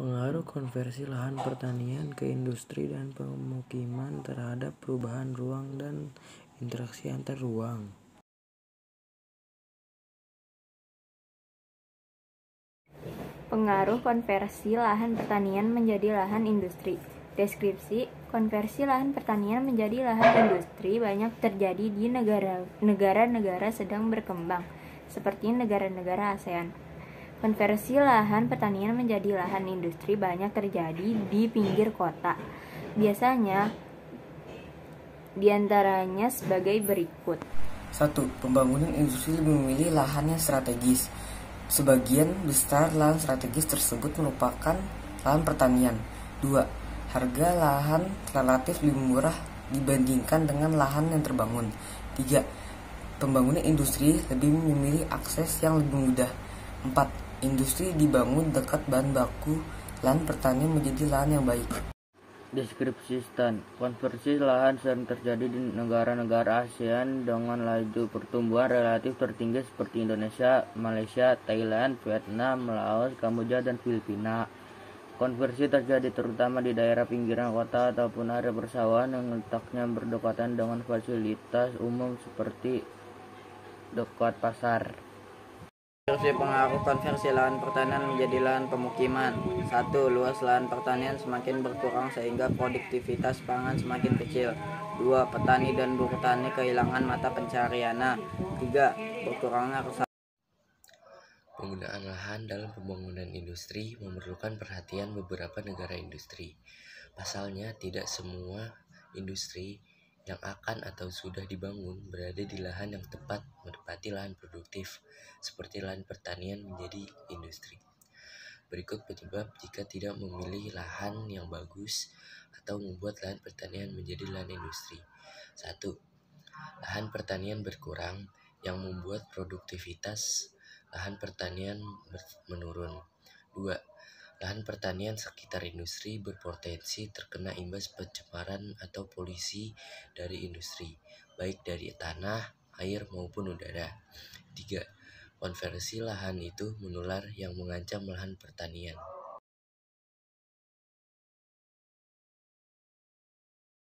Pengaruh konversi lahan pertanian ke industri dan pemukiman terhadap perubahan ruang dan interaksi antar ruang. Pengaruh konversi lahan pertanian menjadi lahan industri. Deskripsi: konversi lahan pertanian menjadi lahan industri banyak terjadi di negara-negara sedang berkembang, seperti negara-negara ASEAN. Konversi lahan pertanian menjadi lahan industri banyak terjadi di pinggir kota. Biasanya diantaranya sebagai berikut. 1. Pembangunan industri lebih memilih lahan yang strategis. Sebagian besar lahan strategis tersebut merupakan lahan pertanian. 2. Harga lahan relatif lebih murah dibandingkan dengan lahan yang terbangun. 3. Pembangunan industri lebih memilih akses yang lebih mudah. 4. Industri dibangun dekat bahan baku, lahan pertanian menjadi lahan yang baik. Deskripsi STAN. Konversi lahan sering terjadi di negara-negara ASEAN dengan laju pertumbuhan relatif tertinggi seperti Indonesia, Malaysia, Thailand, Vietnam, Laos, Kamboja, dan Filipina. Konversi terjadi terutama di daerah pinggiran kota ataupun area persawahan yang letaknya berdekatan dengan fasilitas umum seperti dekat pasar. Pengaruh konversi lahan pertanian menjadi lahan pemukiman. 1. Luas lahan pertanian semakin berkurang sehingga produktivitas pangan semakin kecil. 2. Petani dan buruh tani kehilangan mata pencahariannya. 3. Berkurangnya Penggunaan lahan dalam pembangunan industri memerlukan perhatian beberapa negara industri. Pasalnya, tidak semua industri yang akan atau sudah dibangun berada di lahan yang tepat menempati lahan produktif, seperti lahan pertanian menjadi industri. Berikut penyebab jika tidak memilih lahan yang bagus atau membuat lahan pertanian menjadi lahan industri. 1. Lahan pertanian berkurang yang membuat produktivitas lahan pertanian menurun. 2. Lahan pertanian sekitar industri berpotensi terkena imbas pencemaran atau polusi dari industri, baik dari tanah, air, maupun udara. 3. Konversi lahan itu menular yang mengancam lahan pertanian.